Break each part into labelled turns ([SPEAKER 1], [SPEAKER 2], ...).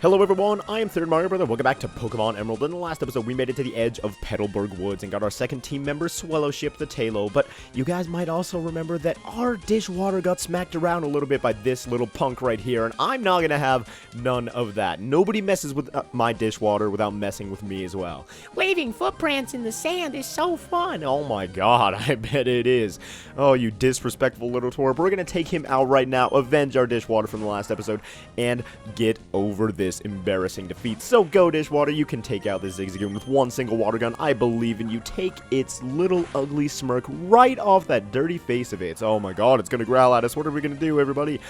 [SPEAKER 1] Hello everyone, I am Third Mario Brother. Welcome back to Pokemon Emerald. In the last episode, we made it to the edge of Petalburg Woods and got our second team member, Swellowship the Talo. But you guys might also remember that our dishwater got smacked around a little bit by this little punk right here, and I'm not gonna have none of that. Nobody messes with my dishwater without messing with me as well.
[SPEAKER 2] Leaving footprints in the sand is so fun.
[SPEAKER 1] Oh my god, I bet it is. Oh, you disrespectful little twerp. We're gonna take him out right now, avenge our dishwater from the last episode, and get over this embarrassing defeat. So go, Dishwater, you can take out this Zigzagoon with one single water gun. I believe in you. Take its little ugly smirk right off that dirty face of its. Oh my god, it's gonna growl at us. What are we gonna do, everybody?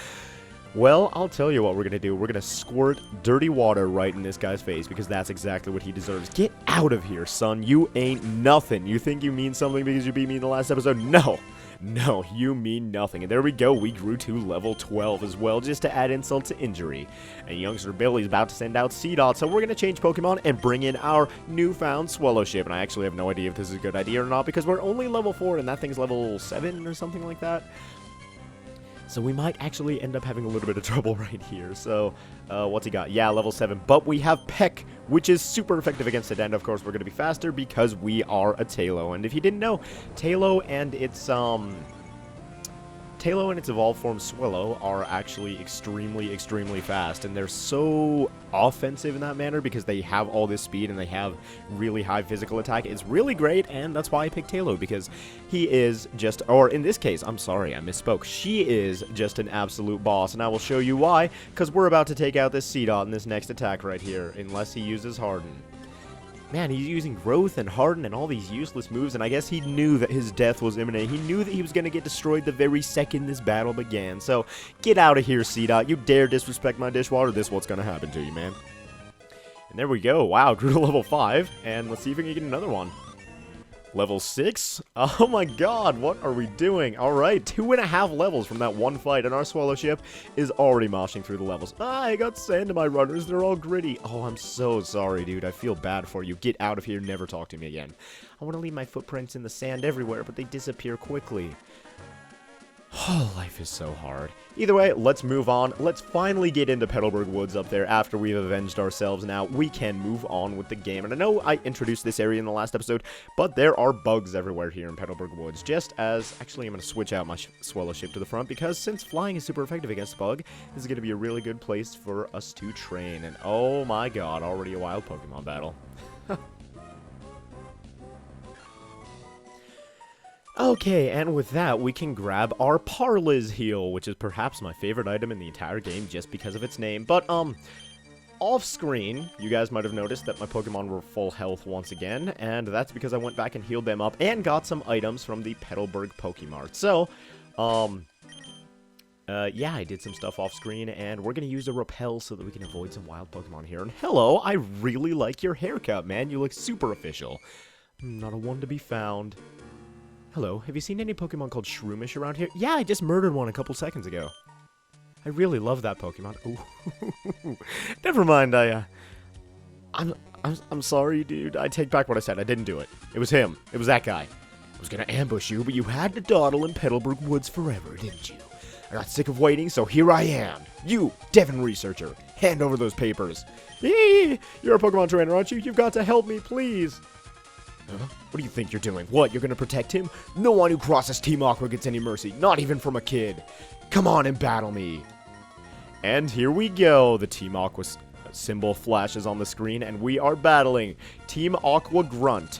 [SPEAKER 1] Well, I'll tell you what we're gonna do. We're gonna squirt dirty water right in this guy's face because that's exactly what he deserves. Get out of here, son. You ain't nothing. You think you mean something because you beat me in the last episode? No. No, you mean nothing. And there we go, we grew to level 12 as well, just to add insult to injury. And youngster Billy's about to send out Seedot, so we're going to change Pokemon and bring in our newfound Swellowship. And I actually have no idea if this is a good idea or not, because we're only level 4 and that thing's level 7 or something like that. So we might actually end up having a little bit of trouble right here. So, what's he got? Yeah, level 7. But we have Peck, which is super effective against it. And, of course, we're going to be faster because we are a Talo. And if you didn't know, Talo and its evolved form Swellow are actually extremely fast, and they're so offensive in that manner because they have all this speed and they have really high physical attack. It's really great, and that's why I picked Talo, because he is just, or in this case, I'm sorry, I misspoke. She is just an absolute boss, and I will show you why, because we're about to take out this Seedot in this next attack right here, unless he uses Harden. Man, he's using Growth and Harden and all these useless moves, and I guess he knew that his death was imminent. He knew that he was going to get destroyed the very second this battle began. So, get out of here, Seedot. You dare disrespect my dishwater, this is what's going to happen to you, man. And there we go. Wow, grew to level 5, and let's see if we can get another one. Level 6? Oh my god, what are we doing? Alright, 2.5 levels from that one fight, and our Swellowship is already moshing through the levels. Ah, I got sand in my runners, they're all gritty. Oh, I'm so sorry, dude. I feel bad for you. Get out of here, never talk to me again. I want to leave my footprints in the sand everywhere, but they disappear quickly. Oh, life is so hard. Either way, let's move on. Let's finally get into Petalburg Woods up there after we've avenged ourselves. Now, we can move on with the game. And I know I introduced this area in the last episode, but there are bugs everywhere here in Petalburg Woods. Just as, actually, I'm going to switch out my Swellowship to the front, because since flying is super effective against bug, this is going to be a really good place for us to train. And oh my god, already a wild Pokemon battle. Okay, and with that, we can grab our Parliz Heal, which is perhaps my favorite item in the entire game just because of its name. But, off-screen, you guys might have noticed that my Pokemon were full health once again, and that's because I went back and healed them up and got some items from the Petalburg Pokemart. So, yeah, I did some stuff off-screen, and we're gonna use a Repel so that we can avoid some wild Pokemon here. And hello, I really like your haircut, man. You look super official. Not a one to be found. Hello, have you seen any Pokemon called Shroomish around here? Yeah, I just murdered one a couple seconds ago. I really love that Pokemon. Ooh. Never mind, I'm sorry, dude. I take back what I said. I didn't do it. It was him. It was that guy. I was gonna ambush you, but you had to dawdle in Petalburg Woods forever, didn't you? I got sick of waiting, so here I am. You, Devon Researcher, hand over those papers. Eee! You're a Pokemon trainer, aren't you? You've got to help me, please. Huh? What do you think you're doing? What, you're gonna protect him? No one who crosses Team Aqua gets any mercy, not even from a kid. Come on and battle me. And here we go. The Team Aqua symbol flashes on the screen, and we are battling Team Aqua Grunt.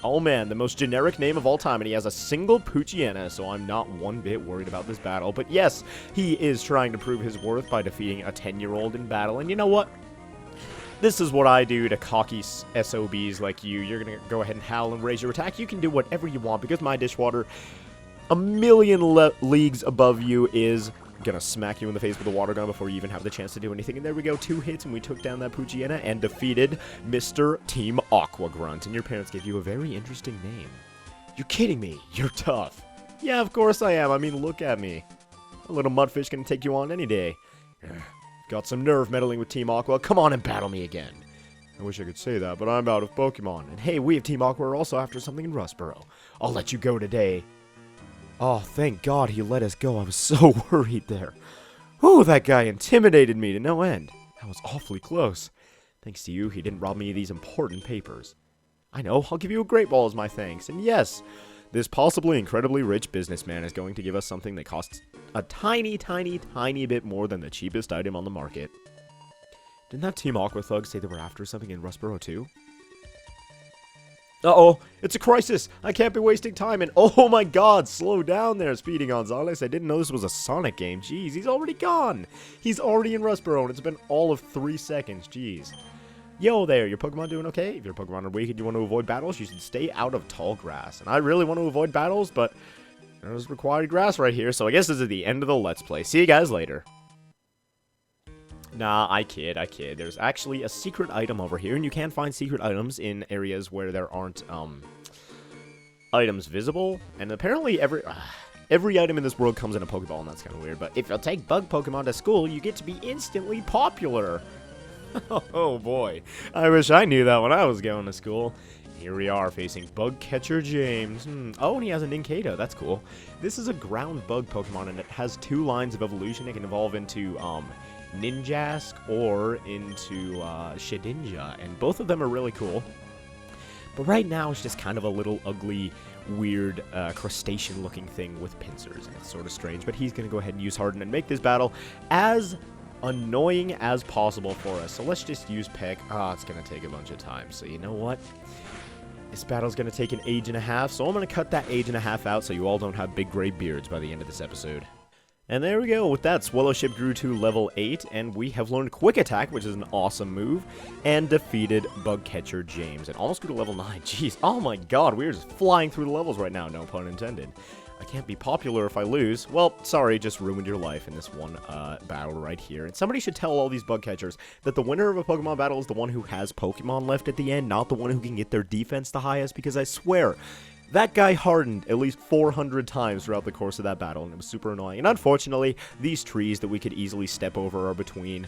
[SPEAKER 1] Oh man, the most generic name of all time, and he has a single Poochyena, so I'm not one bit worried about this battle. But yes, he is trying to prove his worth by defeating a 10-year-old in battle, and you know what? This is what I do to cocky SOBs like you. You're going to go ahead and howl and raise your attack. You can do whatever you want because my dishwater, a million leagues above you, is going to smack you in the face with a water gun before you even have the chance to do anything. And there we go, 2 hits, and we took down that Poochyena and defeated Mr. Team Aqua Grunt. And your parents gave you a very interesting name. You're kidding me. You're tough. Yeah, of course I am. I mean, look at me. A little mudfish can take you on any day. Got some nerve meddling with Team Aqua. Come on and battle me again. I wish I could say that, but I'm out of Pokemon. And hey, we of Team Aqua are also after something in Rustboro. I'll let you go today. Oh, thank God he let us go. I was so worried there. Whew, that guy intimidated me to no end. That was awfully close. Thanks to you, he didn't rob me of these important papers. I know, I'll give you a great ball as my thanks. And yes, this possibly incredibly rich businessman is going to give us something that costs a tiny, tiny, tiny bit more than the cheapest item on the market. Didn't that Team Aqua Thug say they were after something in Rustboro too? Uh-oh, it's a crisis! I can't be wasting time, and oh my god, slow down there, Speedy Gonzalez. I didn't know this was a Sonic game. Jeez, he's already gone! He's already in Rustboro, and it's been all of 3 seconds. Jeez. Yo there, your Pokemon doing okay? If your Pokemon are weak and you want to avoid battles, you should stay out of tall grass. And I really want to avoid battles, but there's required grass right here, so I guess this is the end of the Let's Play. See you guys later. Nah, I kid. There's actually a secret item over here, and you can find secret items in areas where there aren't, items visible. And apparently every item in this world comes in a Pokeball, and that's kind of weird. But if you'll take bug Pokemon to school, you get to be instantly popular. Oh boy, I wish I knew that when I was going to school. Here we are facing Bug Catcher James. Oh, and he has a Ninkado. That's cool. This is a ground bug Pokemon, and it has 2 lines of evolution. It can evolve into Ninjask or into Shedinja, and both of them are really cool. But right now, it's just kind of a little ugly, weird crustacean-looking thing with pincers, and it's sort of strange. But he's going to go ahead and use Harden and make this battle as annoying as possible for us. So let's just use Peck. It's going to take a bunch of time. So you know what? This battle's going to take an age and a half, so I'm going to cut that age and a half out so you all don't have big gray beards by the end of this episode. And there we go. With that, Swellowship grew to level 8, and we have learned Quick Attack, which is an awesome move, and defeated Bug Catcher James, and almost grew to level 9. Jeez, oh my god, we're just flying through the levels right now, no pun intended. I can't be popular if I lose. Well, sorry, just ruined your life in this one battle right here. And somebody should tell all these bug catchers that the winner of a Pokemon battle is the one who has Pokemon left at the end, not the one who can get their defense the highest, because I swear, that guy hardened at least 400 times throughout the course of that battle, and it was super annoying. And unfortunately, these trees that we could easily step over or between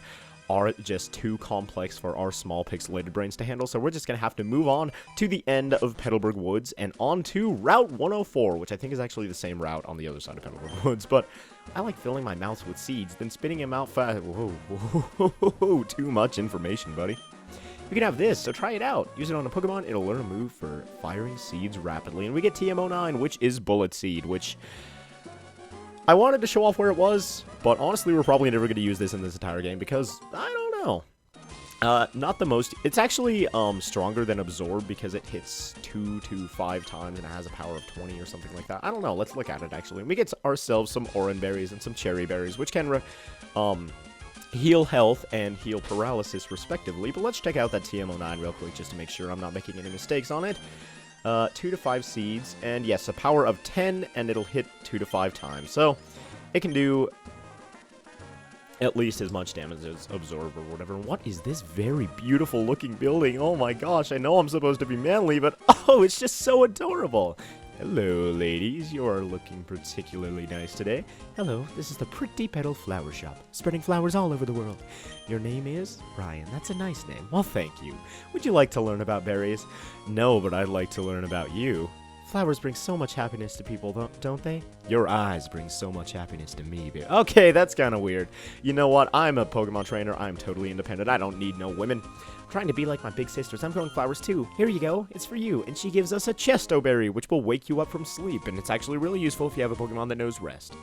[SPEAKER 1] are just too complex for our small pixelated brains to handle, so we're just going to have to move on to the end of Petalburg Woods and on to Route 104, which I think is actually the same route on the other side of Petalburg Woods, but I like filling my mouth with seeds, then spitting them out fast. Whoa, too much information, buddy. We can have this, so try it out. Use it on a Pokemon, it'll learn a move for firing seeds rapidly, and we get TM09, which is Bullet Seed, which I wanted to show off where it was, but honestly, we're probably never going to use this in this entire game because, I don't know. Not the most. It's actually stronger than Absorb because it hits 2 to 5 times and it has a power of 20 or something like that. I don't know. Let's look at it, actually. We get ourselves some Oran Berries and some Cherry Berries, which can heal health and heal paralysis, respectively. But let's check out that TM09 real quick just to make sure I'm not making any mistakes on it. 2 to 5 seeds, and yes, a power of 10, and it'll hit 2 to 5 times. So, it can do at least as much damage as Absorb or whatever. What is this very beautiful looking building? Oh my gosh, I know I'm supposed to be manly, but oh, it's just so adorable. Hello, ladies. You're looking particularly nice today. Hello, this is the Pretty Petal Flower Shop, spreading flowers all over the world. Your name is? Ryan. That's a nice name. Well, thank you. Would you like to learn about berries? No, but I'd like to learn about you. Flowers bring so much happiness to people, don't they? Your eyes bring so much happiness to me, baby. Okay, that's kind of weird. You know what? I'm a Pokemon trainer. I'm totally independent. I don't need no women. I'm trying to be like my big sisters. I'm growing flowers too. Here you go. It's for you. And she gives us a Chesto Berry, which will wake you up from sleep. And it's actually really useful if you have a Pokemon that knows rest.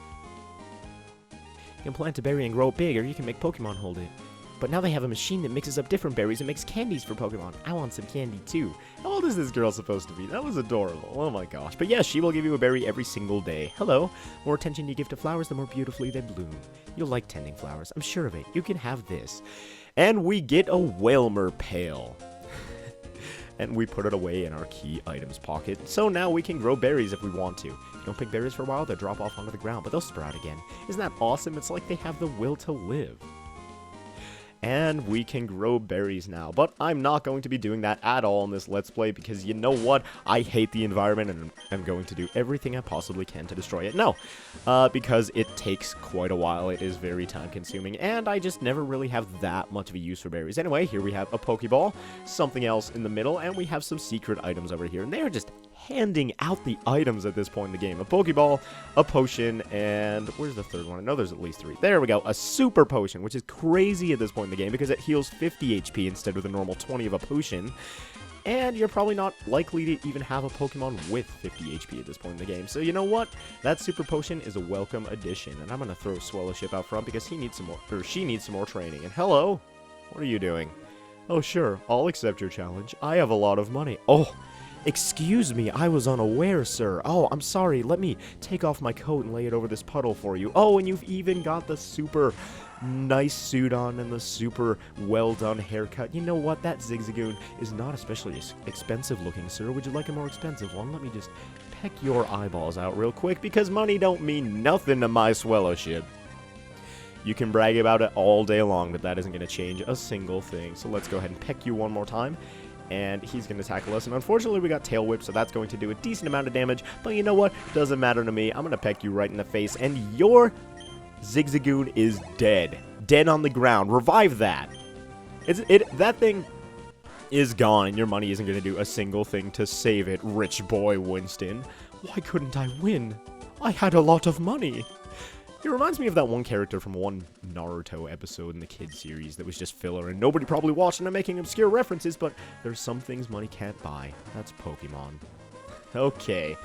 [SPEAKER 1] You can plant a berry and grow it big, or you can make Pokemon hold it. But now they have a machine that mixes up different berries and makes candies for Pokemon. I want some candy too. How old is this girl supposed to be? That was adorable. Oh my gosh. But yes, she will give you a berry every single day. Hello. More attention you give to flowers, the more beautifully they bloom. You'll like tending flowers. I'm sure of it. You can have this. And we get a Whalmer Pail. And we put it away in our key items pocket. So now we can grow berries if we want to. If you don't pick berries for a while, they'll drop off onto the ground, but they'll sprout again. Isn't that awesome? It's like they have the will to live. And we can grow berries now. But I'm not going to be doing that at all in this Let's Play because you know what? I hate the environment and I'm going to do everything I possibly can to destroy it. No, because it takes quite a while. It is very time consuming and I just never really have that much of a use for berries. Anyway, here we have a Pokeball, something else in the middle, and we have some secret items over here. And they are just handing out the items at this point in the game. A Pokeball, a potion, and where's the third one? I know there's at least 3. There we go. A super potion, which is crazy at this point in the game because it heals 50 HP instead of the normal 20 of a potion. And you're probably not likely to even have a Pokemon with 50 HP at this point in the game. So you know what? That Super Potion is a welcome addition. And I'm going to throw Swellowship out front because he needs some more, or she needs some more training. And hello? What are you doing? Oh, sure. I'll accept your challenge. I have a lot of money. Oh, excuse me. I was unaware, sir. Oh, I'm sorry. Let me take off my coat and lay it over this puddle for you. Oh, and you've even got the super nice suit on and the super well done haircut. You know what? That Zigzagoon is not especially expensive looking, sir. Would you like a more expensive one? Let me just peck your eyeballs out real quick because money don't mean nothing to my Swellowship. You can brag about it all day long, but that isn't going to change a single thing. So let's go ahead and peck you one more time. And he's going to tackle us. And unfortunately, we got Tail Whip, so that's going to do a decent amount of damage. But you know what? Doesn't matter to me. I'm going to peck you right in the face. And your...Zigzagoon is dead. Dead on the ground. Revive that. That thing is gone, and your money isn't going to do a single thing to save it, rich boy Winston. Why couldn't I win? I had a lot of money. It reminds me of that one character from one Naruto episode in the kids series that was just filler, and nobody probably watched, and I'm making obscure references, but there's some things money can't buy. That's Pokemon. Okay.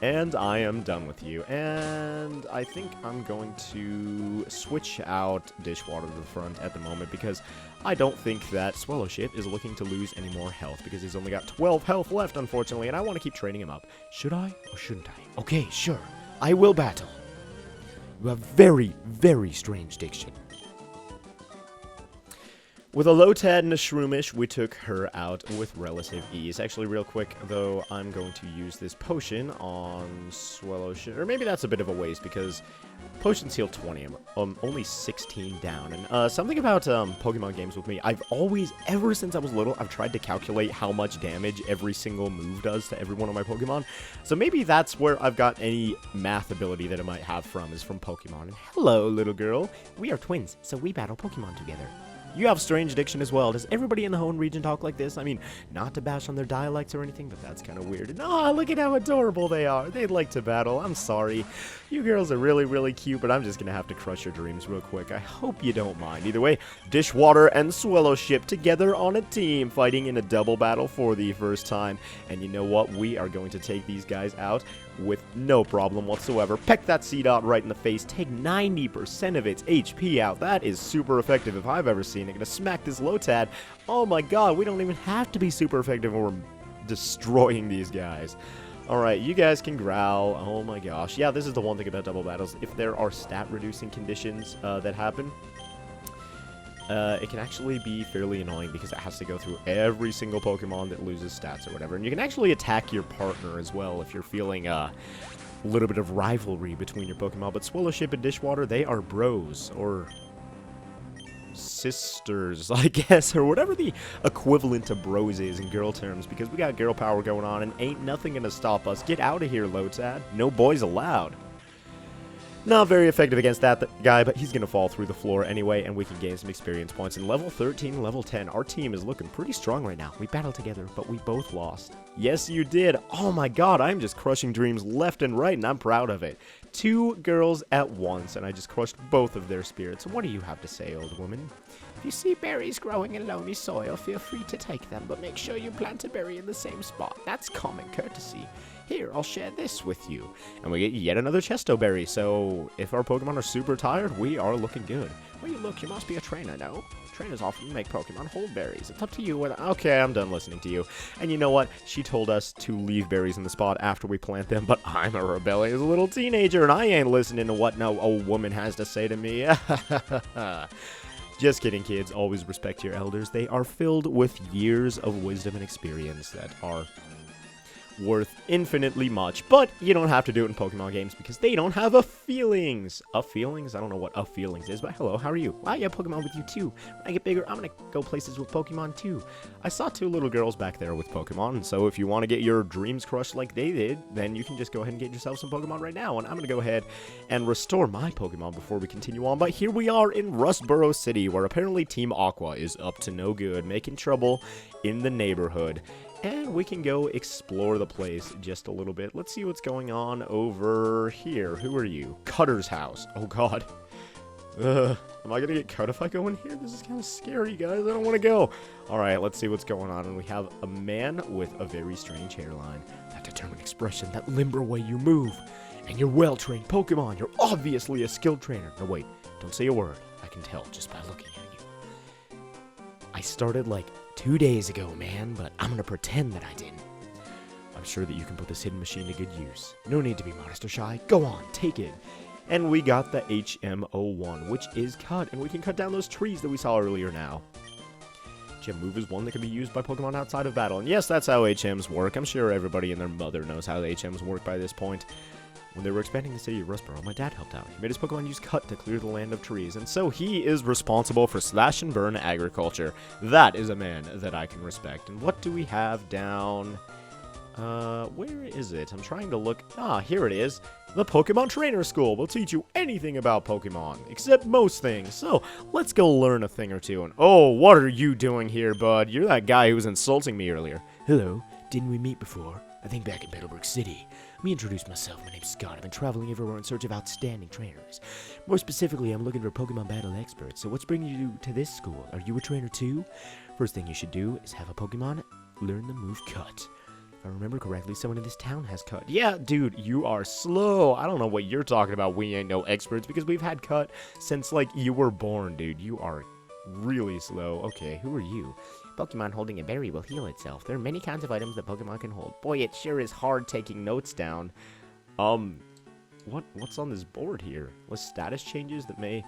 [SPEAKER 1] And I am done with you. And I think I'm going to switch out Dishwater to the front at the moment because I don't think that Swellowship is looking to lose any more health because he's only got 12 health left, unfortunately, and I want to keep training him up. Should I or shouldn't I? Okay, sure. I will battle. You have very, very strange diction. With a Lotad and a Shroomish, we took her out with relative ease. Actually, real quick, though, I'm going to use this potion on Swellowship. Or maybe that's a bit of a waste, because potions heal 20. I'm only 16 down. And something about Pokemon games with me, I've always, ever since I was little, I've tried to calculate how much damage every single move does to every one of my Pokemon. So maybe that's where I've got any math ability that I might have from, is from Pokemon. And hello, little girl. We are twins, so we battle Pokemon together. You have strange diction as well. Does everybody in the Hoenn region talk like this? I mean, not to bash on their dialects or anything, but that's kind of weird. And oh, look at how adorable they are. They'd like to battle. I'm sorry. You girls are really, really cute, but I'm just going to have to crush your dreams real quick. I hope you don't mind. Either way, Dishwater and Swellowship together on a team, fighting in a double battle for the first time. And you know what? We are going to take these guys out with no problem whatsoever. Peck that Seedot right in the face. Take 90% of its HP out. That is super effective if I've ever seen it. Gonna smack this Lotad. Oh my god, we don't even have to be super effective when we're destroying these guys. Alright, you guys can growl. Oh my gosh. Yeah, this is the one thing about double battles. If there are stat-reducing conditions that happen, it can actually be fairly annoying because it has to go through every single Pokemon that loses stats or whatever. And you can actually attack your partner as well if you're feeling a little bit of rivalry between your Pokemon. But Swellowship and Dishwater, they are bros, or sisters, I guess, or whatever the equivalent to bros is in girl terms, because we got girl power going on and ain't nothing gonna stop us. Get out of here, Lotad. No boys allowed. Not very effective against that guy, but he's going to fall through the floor anyway, and we can gain some experience points. In level 13, level 10, our team is looking pretty strong right now. We battled together, but we both lost. Yes, you did. Oh my god, I'm just crushing dreams left and right, and I'm proud of it. 2 girls at once, and I just crushed both of their spirits. What do you have to say, old woman?
[SPEAKER 2] If you see berries growing in loamy soil, feel free to take them, but make sure you plant a berry in the same spot. That's common courtesy. Here, I'll share this with you.
[SPEAKER 1] And we get yet another Chesto Berry, so if our Pokemon are super tired, we are looking good.
[SPEAKER 2] Well, you look, you must be a trainer, no? Trainers often make Pokemon hold berries.
[SPEAKER 1] It's up to you whether... Okay, I'm done listening to you. And you know what? She told us to leave berries in the spot after we plant them, but I'm a rebellious little teenager, and I ain't listening to what no old woman has to say to me. Just kidding, kids. Always respect your elders. They are filled with years of wisdom and experience that are worth infinitely much, but you don't have to do it in Pokemon games because they don't have a feelings. A feelings? I don't know what a feelings is, but hello, how are you? Wow, you have Pokemon with you too. When I get bigger, I'm gonna go places with Pokemon too. I saw 2 little girls back there with Pokemon, and so if you want to get your dreams crushed like they did, then you can just go ahead and get yourself some Pokemon right now, and I'm gonna go ahead and restore my Pokemon before we continue on. But here we are in Rustboro City, where apparently Team Aqua is up to no good, making trouble in the neighborhood. And we can go explore the place just a little bit. Let's see what's going on over here. Who are you? Cutter's house. Oh, God. Am I gonna get cut if I go in here? This is kind of scary, guys. I don't want to go. Alright, let's see what's going on. And we have a man with a very strange hairline. That determined expression, that limber way you move. And you're well-trained Pokemon. You're obviously a skilled trainer. No, wait. Don't say a word. I can tell just by looking at you. I started like 2 days ago, man, but I'm gonna pretend that I didn't. I'm sure that you can put this hidden machine to good use. No need to be modest or shy. Go on, take it. And we got the HM01, which is cut, and we can cut down those trees that we saw earlier now. Gem Move is one that can be used by Pokemon outside of battle, and yes, that's how HMs work. I'm sure everybody and their mother knows how the HMs work by this point. When they were expanding the city of Rustboro, my dad helped out. He made his Pokemon use Cut to clear the land of trees, and so he is responsible for slash and burn agriculture. That is a man that I can respect. And what do we have down... where is it? I'm trying to look... Ah, here it is. The Pokemon Trainer School will teach you anything about Pokemon, except most things. So, let's go learn a thing or two. And, oh, what are you doing here, bud? You're that guy who was insulting me earlier.
[SPEAKER 3] Hello, didn't we meet before? I think back in Petalburg City. Let me introduce myself. My name's Scott. I've been traveling everywhere in search of outstanding trainers. More specifically, I'm looking for Pokemon battle experts. So what's bringing you to this school? Are you a trainer too? First thing you should do is have a Pokemon learn the move Cut. If I remember correctly, someone in this town has Cut.
[SPEAKER 1] Yeah, dude, you are slow. I don't know what you're talking about. We ain't no experts because we've had Cut since, like, you were born, dude. You are really slow. Okay, who are you?
[SPEAKER 2] Pokemon holding a berry will heal itself. There are many kinds of items that Pokemon can hold. Boy, it sure is hard taking notes down.
[SPEAKER 1] What's on this board here? With status changes that may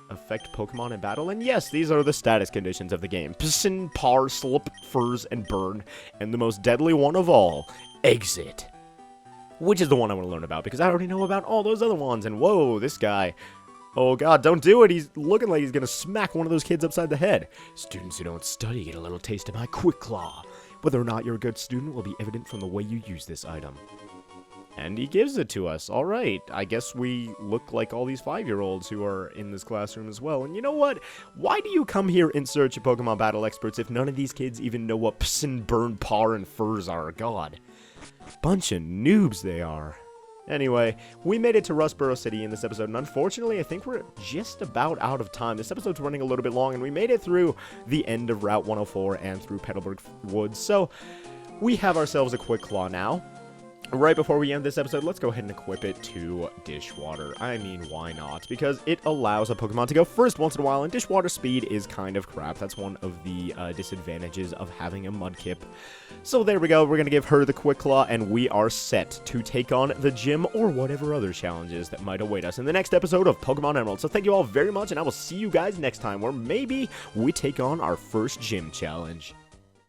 [SPEAKER 1] affect Pokemon in battle? And yes, these are the status conditions of the game. Pissin, Par, Slip, Furze, and Burn. And the most deadly one of all, Exit. Which is the one I want to learn about, because I already know about all those other ones. And whoa, this guy... Oh god, don't do it! He's looking like he's gonna smack one of those kids upside the head.
[SPEAKER 3] Students who don't study get a little taste of my Quick Claw. Whether or not you're a good student will be evident from the way you use this item.
[SPEAKER 1] And he gives it to us. Alright, I guess we look like all these 5-year-olds who are in this classroom as well. And you know what? Why do you come here in search of Pokemon battle experts if none of these kids even know what Pissin, Burn, Par, and Furze are? God. Bunch of noobs they are. Anyway, we made it to Rustboro City in this episode, and unfortunately, I think we're just about out of time. This episode's running a little bit long, and we made it through the end of Route 104 and through Petalburg Woods, so we have ourselves a Quick Claw now. Right before we end this episode, let's go ahead and equip it to Dishwater. I mean, why not? Because it allows a Pokemon to go first once in a while, and Dishwater speed is kind of crap. That's one of the disadvantages of having a Mudkip. So there we go. We're going to give her the Quick Claw, and we are set to take on the gym or whatever other challenges that might await us in the next episode of Pokemon Emerald. So thank you all very much, and I will see you guys next time, where maybe we take on our first gym challenge.